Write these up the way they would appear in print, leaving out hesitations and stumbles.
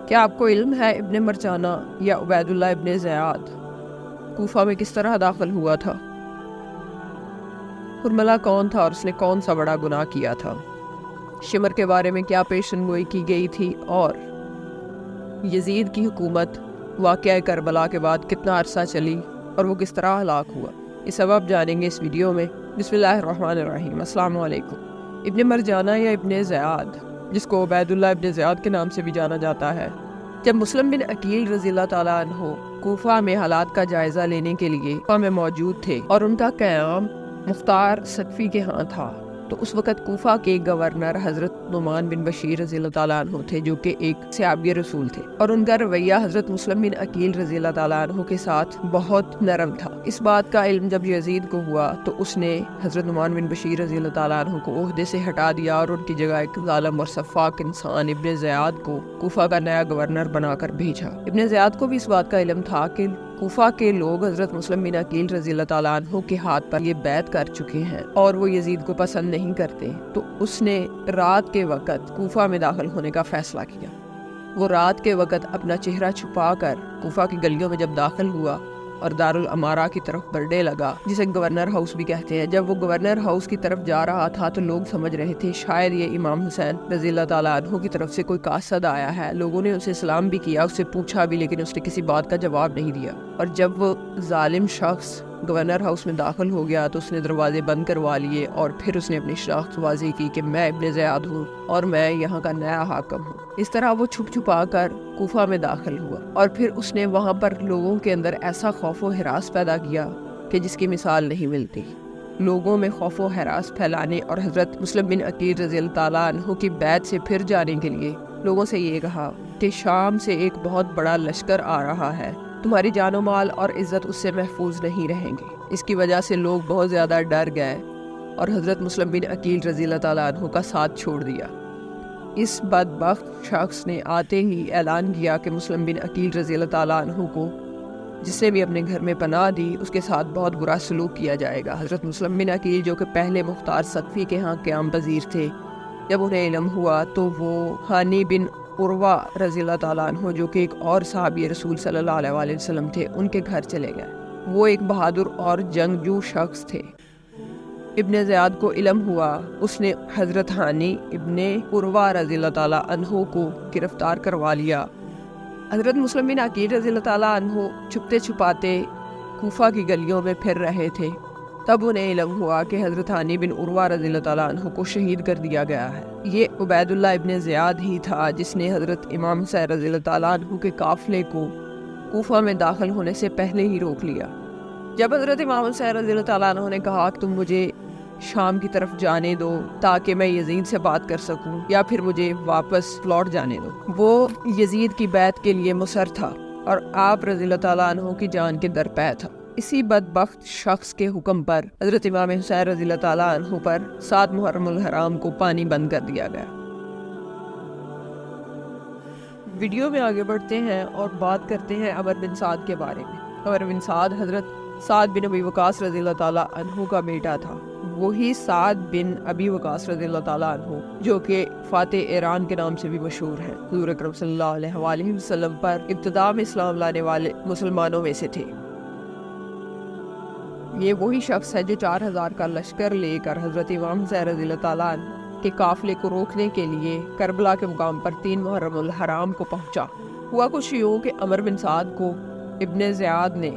کیا آپ کو علم ہے ابن مرجانہ یا عبیداللہ ابن زیاد کوفہ میں کس طرح داخل ہوا تھا؟ حرملہ کون تھا اور اس نے کون سا بڑا گناہ کیا تھا؟ شمر کے بارے میں کیا پیشن گوئی کی گئی تھی؟ اور یزید کی حکومت واقعہ کربلا کے بعد کتنا عرصہ چلی اور وہ کس طرح ہلاک ہوا؟ یہ سب آپ جانیں گے اس ویڈیو میں۔ بسم اللہ الرحمن الرحیم۔ السلام علیکم۔ ابن مرجانہ یا ابن زیاد، جس کو عبیداللہ ابن زیاد کے نام سے بھی جانا جاتا ہے، جب مسلم بن عقیل رضی اللہ تعالیٰ عنہ کوفہ میں حالات کا جائزہ لینے کے لیے کوفہ میں موجود تھے اور ان کا قیام مختار ثقفی کے ہاں تھا، تو اس وقت کوفہ کے گورنر حضرت نعمان بن بشیر رضی اللہ تعالیٰ عنہ تھے، جو کہ ایک صحابی رسول تھے، اور ان کا رویہ حضرت مسلم بن عقیل رضی اللہ تعالیٰ عنہ کے ساتھ بہت نرم تھا۔ اس بات کا علم جب یزید کو ہوا تو اس نے حضرت نعمان بن بشیر رضی اللہ تعالیٰ عنہ کو عہدے سے ہٹا دیا اور ان کی جگہ ایک ظالم اور سفاک انسان ابن زیاد کو کوفہ کا نیا گورنر بنا کر بھیجا۔ ابن زیاد کو بھی اس بات کا علم تھا کہ کوفہ کے لوگ حضرت مسلم بن عقیل رضی اللہ تعالیٰ عنہ کے ہاتھ پر یہ بیعت کر چکے ہیں اور وہ یزید کو پسند نہیں کرتے، تو اس نے رات کے وقت کوفہ میں داخل ہونے کا فیصلہ کیا۔ وہ رات کے وقت اپنا چہرہ چھپا کر کوفہ کی گلیوں میں جب داخل ہوا اور دارالامارہ کی طرف بڑھنے لگا، جسے گورنر ہاؤس بھی کہتے ہیں، جب وہ گورنر ہاؤس کی طرف جا رہا تھا تو لوگ سمجھ رہے تھے شاید یہ امام حسین رضی اللہ تعالیٰ عنہ کی طرف سے کوئی قاصد آیا ہے۔ لوگوں نے اسے سلام بھی کیا، اسے پوچھا بھی، لیکن اس نے کسی بات کا جواب نہیں دیا۔ اور جب وہ ظالم شخص گورنر ہاؤس میں داخل ہو گیا تو اس نے دروازے بند کروا لیے اور پھر اس نے اپنی شناخت واضح کی کہ میں ابن زیاد ہوں اور میں یہاں کا نیا حاکم ہوں۔ اس طرح وہ چھپ چھپا کر کوفہ میں داخل ہوا اور پھر اس نے وہاں پر لوگوں کے اندر ایسا خوف و ہراس پیدا کیا کہ جس کی مثال نہیں ملتی۔ لوگوں میں خوف و ہراس پھیلانے اور حضرت مسلم بن عقیل رضی اللہ تعالیٰ عنہ کی بیعت سے پھر جانے کے لیے لوگوں سے یہ کہا کہ شام سے ایک بہت بڑا لشکر آ رہا ہے، تمہاری جان و مال اور عزت اس سے محفوظ نہیں رہیں گے۔ اس کی وجہ سے لوگ بہت زیادہ ڈر گئے اور حضرت مسلم بن عقیل رضی اللہ تعالیٰ عنہ کا ساتھ چھوڑ دیا۔ اس بدبخت شخص نے آتے ہی اعلان کیا کہ مسلم بن عقیل رضی اللہ تعالیٰ عنہ کو جس نے بھی اپنے گھر میں پناہ دی اس کے ساتھ بہت برا سلوک کیا جائے گا۔ حضرت مسلم بن عقیل، جو کہ پہلے مختار ثقفی کے ہاں قیام پذیر تھے، جب انہیں علم ہوا تو وہ ہانی بن عروہ رضی اللہ تعالیٰ عنہ، جو کہ ایک اور صحابی رسول صلی اللہ علیہ وآلہ وسلم تھے، ان کے گھر چلے گئے۔ وہ ایک بہادر اور جنگجو شخص تھے۔ ابن زیاد کو علم ہوا، اس نے حضرت ہانی ابن عروہ رضی اللہ تعالیٰ عنہ کو گرفتار کروا لیا۔ حضرت مسلم بن عقیل رضی اللہ تعالیٰ عنہ چھپتے چھپاتے کوفہ کی گلیوں میں پھر رہے تھے، تب انہیں علم ہوا کہ حضرت ہانی بن عروہ رضی اللہ تعالیٰ عنہ کو شہید کر دیا گیا ہے۔ یہ عبیداللہ ابن زیاد ہی تھا جس نے حضرت امام حسین رضی اللہ تعالیٰ عنہ کے قافلے کو کوفہ میں داخل ہونے سے پہلے ہی روک لیا۔ جب حضرت امام حسین رضی اللہ تعالیٰ عنہ نے کہا کہ تم مجھے شام کی طرف جانے دو تاکہ میں یزید سے بات کر سکوں یا پھر مجھے واپس لوٹ جانے دو، وہ یزید کی بیعت کے لیے مصر تھا اور آپ رضی اللہ تعالیٰ عنہ کی جان کے درپے تھا۔ اسی بدبخت شخص کے حکم پر حضرت امام حسین رضی اللہ تعالیٰ عنہ پر 7 محرم الحرام کو پانی بند کر دیا گیا۔ ویڈیو میں آگے بڑھتے ہیں اور بات کرتے ہیں عمر بن سعد کے بارے میں۔ عمر بن سعد حضرت سعد بن ابی وقاص رضی اللہ تعالیٰ عنہ کا بیٹا تھا۔ وہی سعد بن ابی وقاص رضی اللہ تعالیٰ عنہ جو کہ فاتح ایران کے نام سے بھی مشہور ہیں، حضور اکرم صلی اللہ علیہ وآلہ وسلم پر ابتدا میں اسلام لانے والے مسلمانوں میں سے تھے۔ یہ وہی شخص ہے جو 4000 کا لشکر لے کر حضرت امام حسین رضی اللہ تعالیٰ عنہ کے قافلے کو روکنے کے لیے کربلا کے مقام پر 3 محرم الحرام کو پہنچا۔ ہوا کچھ یوں کہ عمر بن سعد کو ابن زیاد نے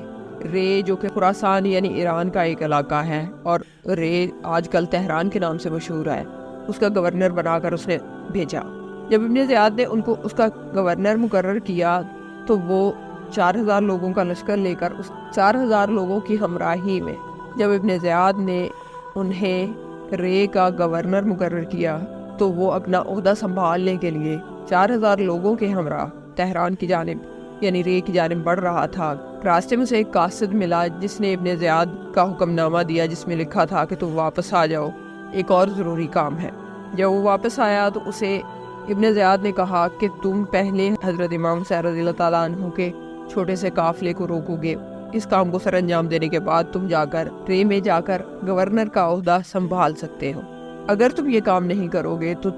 رے، جو کہ خراسان یعنی ایران کا ایک علاقہ ہے اور رے آج کل تہران کے نام سے مشہور ہے، اس کا گورنر بنا کر اس نے بھیجا۔ جب ابن زیاد نے ان کو اس کا گورنر مقرر کیا تو وہ 4000 لوگوں کا لشکر لے کر اس 4000 لوگوں کی ہمراہی میں جب ابن زیاد نے انہیں رے کا گورنر مقرر کیا تو وہ اپنا عہدہ سنبھالنے کے لیے 4000 لوگوں کے ہمراہ تہران کی جانب یعنی رے کی جانب بڑھ رہا تھا۔ راستے میں سے ایک قاصد ملا جس نے ابن زیاد کا حکم نامہ دیا جس میں لکھا تھا کہ تم واپس آ جاؤ، ایک اور ضروری کام ہے۔ جب وہ واپس آیا تو اسے ابن زیاد نے کہا کہ تم پہلے حضرت امام حسین رضی اللہ تعالیٰ عنہ کے چھوٹے سے قافلے کو روکو گے، اس کام کو سر انجام دینے کے بعد تم جا کر رے میں جا کر گورنر کا عہدہ سنبھال سکتے ہو۔ اگر تم یہ کام نہیں کرو گے تو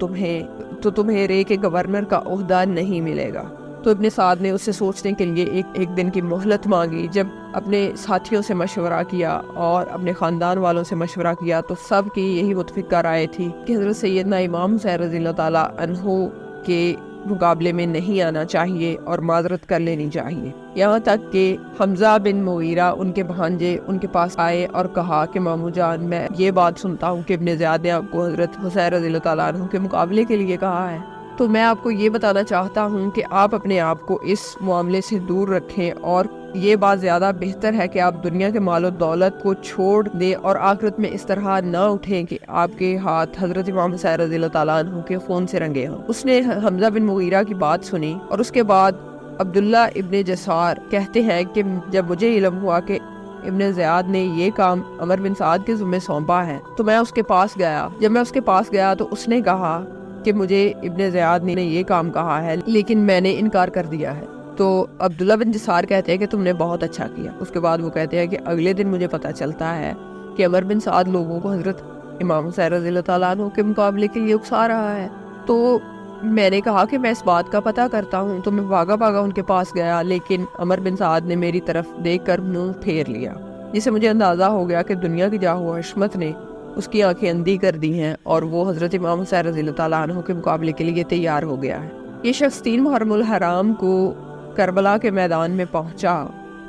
تمہیں رے کے گورنر کا عہدہ نہیں ملے گا۔ تو ابن سعد نے اسے سوچنے کے لیے ایک دن کی مہلت مانگی۔ جب اپنے ساتھیوں سے مشورہ کیا اور اپنے خاندان والوں سے مشورہ کیا تو سب کی یہی متفقہ رائے تھی کہ حضرت سیدنا امام حسین رضی اللہ تعالیٰ عنہ کے مقابلے میں نہیں آنا چاہیے اور معذرت کر لینی چاہیے۔ یہاں تک کہ حمزہ بن مغیرہ ان کے بھانجے ان کے پاس آئے اور کہا کہ ماموں جان، میں یہ بات سنتا ہوں کہ ابن زیاد نے آپ کو حضرت حسین رضی اللہ تعالیٰ عنہ کے مقابلے کے لیے کہا ہے، تو میں آپ کو یہ بتانا چاہتا ہوں کہ آپ اپنے آپ کو اس معاملے سے دور رکھیں، اور یہ بات زیادہ بہتر ہے کہ آپ دنیا کے مال و دولت کو چھوڑ دیں اور آخرت میں اس طرح نہ اٹھیں کہ آپ کے ہاتھ حضرت امام حسین رضی اللہ تعالیٰ عنہ کے خون سے رنگے ہوں۔ اس نے حمزہ بن مغیرہ کی بات سنی، اور اس کے بعد عبداللہ ابن جسار کہتے ہیں کہ جب مجھے علم ہوا کہ ابن زیاد نے یہ کام عمر بن سعد کے ذمہ سونپا ہے تو میں اس کے پاس گیا۔ جب میں اس کے پاس گیا تو اس نے کہا کہ مجھے ابن زیاد نے یہ کام کہا ہے لیکن میں نے انکار کر دیا ہے۔ تو عبداللہ بن جسار کہتے ہیں کہ تم نے بہت اچھا کیا۔ اس کے بعد وہ کہتے ہیں کہ اگلے دن مجھے پتہ چلتا ہے کہ عمر بن سعد لوگوں کو حضرت امام حسین رضی اللہ تعالیٰ عنہ کے مقابلے کے لیے اکسا رہا ہے۔ تو میں نے کہا کہ میں اس بات کا پتہ کرتا ہوں، تو میں بھاگا بھاگا ان کے پاس گیا، لیکن عمر بن سعد نے میری طرف دیکھ کر منہ پھیر لیا، جسے مجھے اندازہ ہو گیا کہ دنیا کی جاہ و حشمت نے اس کی آنکھیں اندھی کر دی ہیں اور وہ حضرت امام حسین رضی اللہ تعالیٰ عنہ کے مقابلے کے لیے تیار ہو گیا ہے۔ یہ شخص 3 محرم الحرام کو کربلا کے میدان میں پہنچا۔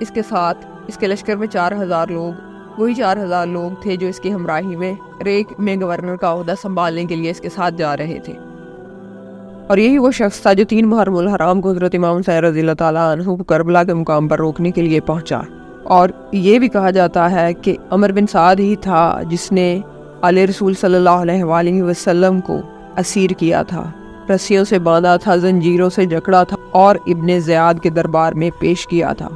اس کے ساتھ اس کے لشکر میں 4000 لوگ، وہی 4000 لوگ تھے جو اس کی ہمراہی میں ریک میں گورنر کا عہدہ سنبھالنے کے لیے اس کے ساتھ جا رہے تھے، اور یہی وہ شخص تھا جو 3 محرم الحرام کو حضرت امام حسین رضی اللہ تعالیٰ عنہ کو کربلا کے مقام پر روکنے کے لیے پہنچا۔ اور یہ بھی کہا جاتا ہے کہ عمر بن سعد ہی تھا جس نے علیہ رسول صلی اللہ علیہ وآلہ وسلم کو اسیر کیا تھا، رسیوں سے باندھا تھا، زنجیروں سے جکڑا تھا اور ابن زیاد کے دربار میں پیش کیا تھا۔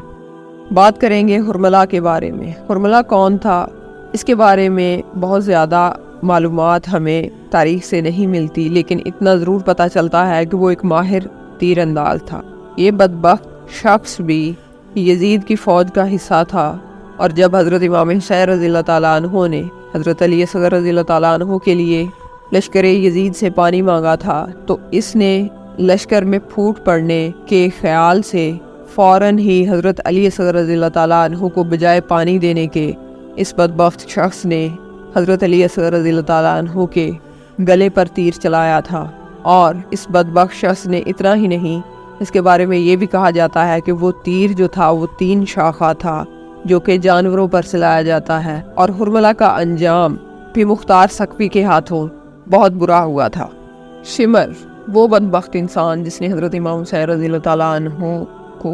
بات کریں گے حرملہ کے بارے میں۔ حرملہ کون تھا؟ اس کے بارے میں بہت زیادہ معلومات ہمیں تاریخ سے نہیں ملتی، لیکن اتنا ضرور پتہ چلتا ہے کہ وہ ایک ماہر تیر انداز تھا۔ یہ بدبخت شخص بھی یزید کی فوج کا حصہ تھا، اور جب حضرت امام حسین رضی اللہ تعالیٰ عنہ نے حضرت علی اصغر رضی اللہ تعالیٰ عنہ کے لیے لشکر یزید سے پانی مانگا تھا تو اس نے لشکر میں پھوٹ پڑنے کے خیال سے فوراً ہی حضرت علی اصغر رضی اللہ تعالیٰ عنہ کو بجائے پانی دینے کے اس بدبخت شخص نے حضرت علی اصغر رضی اللہ تعالیٰ عنہ کے گلے پر تیر چلایا تھا۔ اور اس بدبخت شخص نے اتنا ہی نہیں، اس کے بارے میں یہ بھی کہا جاتا ہے کہ وہ تیر جو تھا وہ 3 شاخہ تھا جو کہ جانوروں پر چلایا جاتا ہے، اور حرملہ کا انجام بھی مختار سقفی کے ہاتھوں بہت برا ہوا تھا۔ شمر وہ بدبخت انسان جس نے حضرت امام حسین رضی اللہ تعالیٰ عنہ کو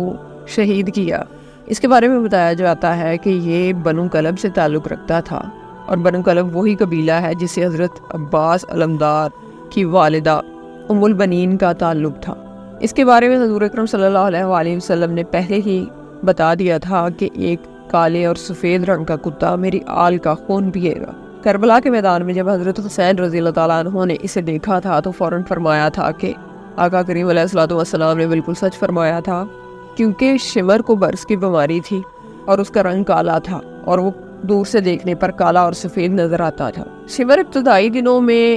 شہید کیا، اس کے بارے میں بتایا جاتا ہے کہ یہ بنو کلب سے تعلق رکھتا تھا، اور بنو کلب وہی قبیلہ ہے جسے حضرت عباس علمدار کی والدہ ام البنین کا تعلق تھا۔ اس کے بارے میں حضور اکرم صلی اللہ علیہ وآلہ وسلم نے پہلے ہی بتا دیا تھا کہ ایک کالے اور سفید رنگ کا کتا میری آل کا خون پیے گا۔ کربلا کے میدان میں جب حضرت حسین رضی اللہ تعالیٰ عنہ نے اسے دیکھا تھا تو فوراً فرمایا تھا کہ آقا کریم علیہ الصلوۃ والسلام نے بالکل سچ فرمایا تھا، کیونکہ شمر کو برس کی بیماری تھی اور اس کا رنگ کالا تھا اور وہ دور سے دیکھنے پر کالا اور سفید نظر آتا تھا۔ شمر ابتدائی دنوں میں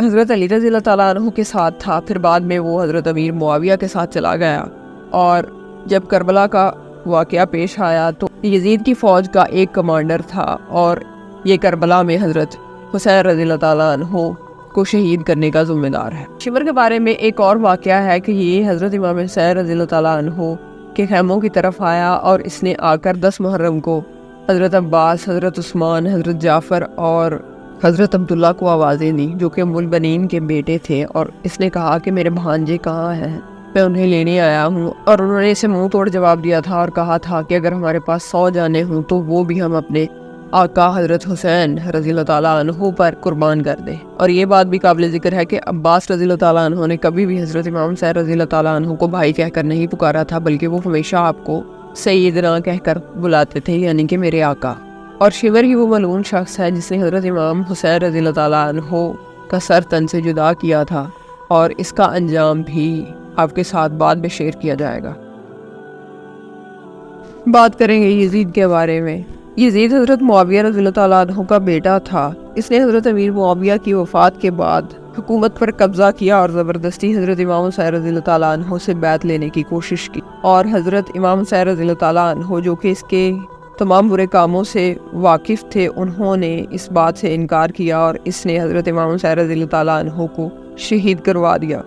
حضرت علی رضی اللہ تعالیٰ عنہ کے ساتھ تھا، پھر بعد میں وہ حضرت امیر معاویہ کے ساتھ چلا گیا، اور جب کربلا کا واقعہ پیش آیا تو یزید کی فوج کا ایک کمانڈر تھا، اور یہ کربلا میں حضرت حسین رضی اللہ تعالیٰ عنہ کو شہید کرنے کا ذمہ دار ہے۔ شمر کے بارے میں ایک اور واقعہ ہے کہ یہ حضرت امام حسین رضی اللہ تعالیٰ عنہ کے خیموں کی طرف آیا، اور اس نے آ کر 10 محرم کو حضرت عباس، حضرت عثمان، حضرت جعفر اور حضرت عبداللہ کو آوازیں دی جو کہ ام البنین کے بیٹے تھے، اور اس نے کہا کہ میرے بھانجے کہاں ہیں، میں انہیں لینے آیا ہوں، اور انہوں نے اسے منہ توڑ جواب دیا تھا اور کہا تھا کہ اگر ہمارے پاس 100 جانیں ہوں تو وہ بھی ہم اپنے آقا حضرت حسین رضی اللہ تعالیٰ عنہ پر قربان کر دیں۔ اور یہ بات بھی قابل ذکر ہے کہ عباس رضی اللہ تعالیٰ عنہ نے کبھی بھی حضرت امام حسین رضی اللہ تعالیٰ عنہ کو بھائی کہہ کر نہیں پکارا تھا، بلکہ وہ ہمیشہ آپ کو سیدنا کہہ کر بلاتے تھے، یعنی کہ میرے آقا۔ اور شمر ہی وہ ملعون شخص ہے جس نے حضرت امام حسین رضی اللہ تعالیٰ عنہ کا سر تن سے جدا کیا تھا، اور اس کا انجام بھی آپ کے ساتھ بعد میں شیئر کیا جائے گا۔ بات کریں گے یزید کے بارے میں۔ یزید حضرت معاویہ رضی اللہ تعالیٰ عنہ کا بیٹا تھا۔ اس نے حضرت امیر معاویہ کی وفات کے بعد حکومت پر قبضہ کیا اور زبردستی حضرت امام حسین رضی اللہ تعالیٰ عنہ سے بیعت لینے کی کوشش کی، اور حضرت امام حسین رضی اللہ تعالیٰ عنہ جو کہ اس کے تمام برے کاموں سے واقف تھے، انہوں نے اس بات سے انکار کیا اور اس نے حضرت امام حسین رضی اللہ تعالیٰ عنہ کو شہید کروا دیا۔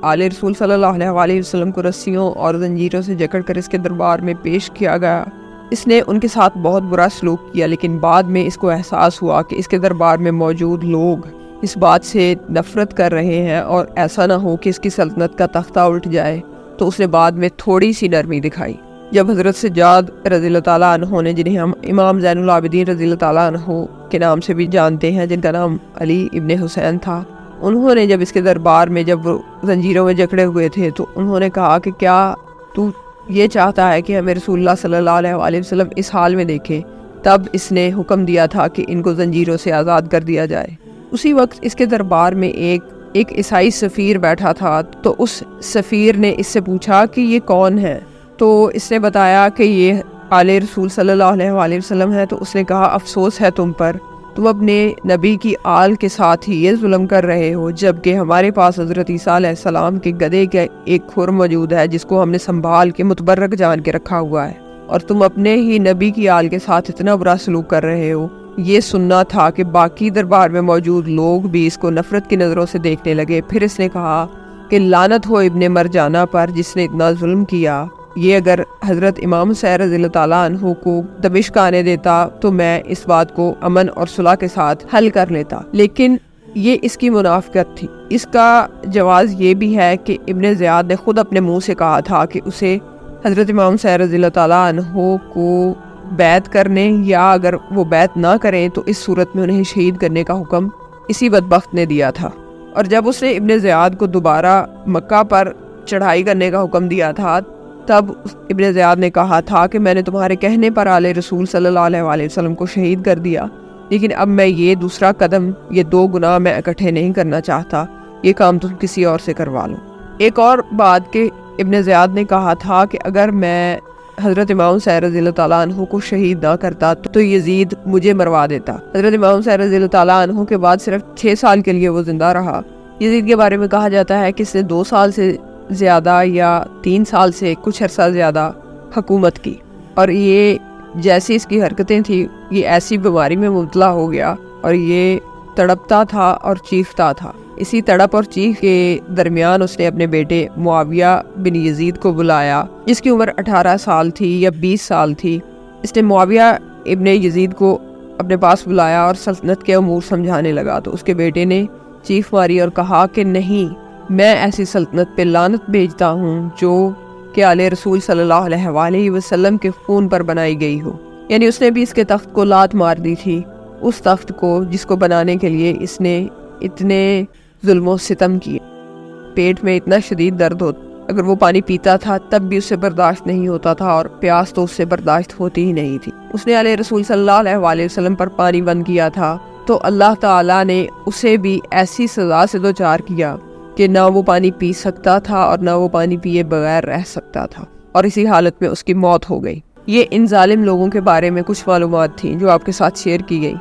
آل رسول صلی اللہ علیہ وسلم کو رسیوں اور زنجیروں سے جکڑ کر اس کے دربار میں پیش کیا گیا۔ اس نے ان کے ساتھ بہت برا سلوک کیا، لیکن بعد میں اس کو احساس ہوا کہ اس کے دربار میں موجود لوگ اس بات سے نفرت کر رہے ہیں اور ایسا نہ ہو کہ اس کی سلطنت کا تختہ الٹ جائے، تو اس نے بعد میں تھوڑی سی نرمی دکھائی۔ جب حضرت سجاد رضی اللہ تعالیٰ عنہ نے، جنہیں ہم امام زین العابدین رضی اللہ تعالیٰ عنہ کے نام سے بھی جانتے ہیں، جن کا نام علی ابن حسین تھا، انہوں نے جب اس کے دربار میں جب وہ زنجیروں میں جکڑے ہوئے تھے تو انہوں نے کہا کہ کیا تو یہ چاہتا ہے کہ ہمیں رسول اللہ صلی اللہ علیہ وسلم اس حال میں دیکھیں؟ تب اس نے حکم دیا تھا کہ ان کو زنجیروں سے آزاد کر دیا جائے۔ اسی وقت اس کے دربار میں ایک عیسائی سفیر بیٹھا تھا، تو اس سفیر نے اس سے پوچھا کہ یہ کون ہے؟ تو اس نے بتایا کہ یہ آل رسول صلی اللہ علیہ وسلم ہے۔ تو اس نے کہا افسوس ہے تم پر، تم اپنے نبی کی آل کے ساتھ ہی یہ ظلم کر رہے ہو، جبکہ ہمارے پاس حضرت عیسیٰ علیہ السلام کے گدھے کا ایک کھر موجود ہے جس کو ہم نے سنبھال کے متبرک جان کے رکھا ہوا ہے، اور تم اپنے ہی نبی کی آل کے ساتھ اتنا برا سلوک کر رہے ہو۔ یہ سننا تھا کہ باقی دربار میں موجود لوگ بھی اس کو نفرت کی نظروں سے دیکھنے لگے۔ پھر اس نے کہا کہ لعنت ہو ابن مرجانہ پر جس نے اتنا ظلم کیا۔ یہ اگر حضرت امام حسین رضی اللہ تعالیٰ عنہ کو دمشق آنے دیتا تو میں اس بات کو امن اور صلح کے ساتھ حل کر لیتا، لیکن یہ اس کی منافقت تھی۔ اس کا جواز یہ بھی ہے کہ ابن زیاد نے خود اپنے منہ سے کہا تھا کہ اسے حضرت امام حسین رضی اللہ تعالیٰ عنہ کو بیعت کرنے، یا اگر وہ بیعت نہ کریں تو اس صورت میں انہیں شہید کرنے کا حکم اسی بدبخت نے دیا تھا۔ اور جب اس نے ابن زیاد کو دوبارہ مکہ پر چڑھائی کرنے کا حکم دیا تھا، تب ابن زیاد نے کہا تھا کہ میں نے تمہارے کہنے پر آل رسول صلی اللہ علیہ وسلم کو شہید کر دیا، لیکن اب میں یہ دوسرا قدم، یہ دو گناہ میں اکٹھے نہیں کرنا چاہتا، یہ کام تم کسی اور سے کروا لو۔ ایک اور بات کہ ابن زیاد نے کہا تھا کہ اگر میں حضرت امام حسین رضی اللہ تعالیٰ عنہ کو شہید نہ کرتا تو یزید مجھے مروا دیتا۔ حضرت امام حسین رضی اللہ تعالیٰ عنہ کے بعد صرف 6 سال کے لیے وہ زندہ رہا۔ یزید کے بارے میں کہا جاتا ہے کہ اس نے 2 سال سے زیادہ یا 3 سال سے کچھ عرصہ زیادہ حکومت کی، اور یہ جیسی اس کی حرکتیں تھیں، یہ ایسی بیماری میں مبتلا ہو گیا اور یہ تڑپتا تھا اور چیختا تھا۔ اسی تڑپ اور چیخ کے درمیان اس نے اپنے بیٹے معاویہ بن یزید کو بلایا، جس کی عمر 18 سال تھی یا 20 سال تھی۔ اس نے معاویہ ابن یزید کو اپنے پاس بلایا اور سلطنت کے امور سمجھانے لگا، تو اس کے بیٹے نے چیخ ماری اور کہا کہ نہیں، میں ایسی سلطنت پہ لعنت بھیجتا ہوں جو کہ آل رسول صلی اللہ علیہ وسلم کے خون پر بنائی گئی ہو۔ یعنی اس نے بھی اس کے تخت کو لات مار دی تھی، اس تخت کو جس کو بنانے کے لیے اس نے اتنے ظلم و ستم کیے۔ پیٹ میں اتنا شدید درد ہوتا، اگر وہ پانی پیتا تھا تب بھی اسے برداشت نہیں ہوتا تھا، اور پیاس تو اس سے برداشت ہوتی ہی نہیں تھی۔ اس نے آل رسول صلی اللہ علیہ وسلم پر پانی بند کیا تھا، تو اللہ تعالیٰ نے اسے بھی ایسی سزا سے دوچار کیا کہ نہ وہ پانی پی سکتا تھا اور نہ وہ پانی پیے بغیر رہ سکتا تھا، اور اسی حالت میں اس کی موت ہو گئی۔ یہ ان ظالم لوگوں کے بارے میں کچھ معلومات تھیں جو آپ کے ساتھ شیئر کی گئی۔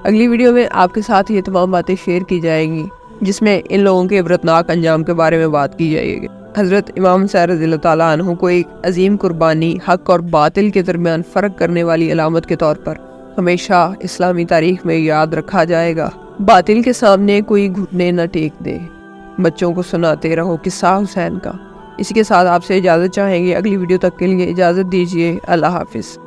اگلی ویڈیو میں آپ کے ساتھ یہ تمام باتیں شیئر کی جائیں گی، جس میں ان لوگوں کے عبرتناک انجام کے بارے میں بات کی جائے گی۔ حضرت امام حسین رضی اللہ تعالیٰ عنہ کو ایک عظیم قربانی، حق اور باطل کے درمیان فرق کرنے والی علامت کے طور پر ہمیشہ اسلامی تاریخ میں یاد رکھا جائے گا۔ باطل کے سامنے کوئی گھٹنے نہ ٹیک دے، بچوں کو سناتے رہو قصہ حسین کا۔ اسی کے ساتھ آپ سے اجازت چاہیں گے، اگلی ویڈیو تک کے لیے اجازت دیجیے، اللہ حافظ۔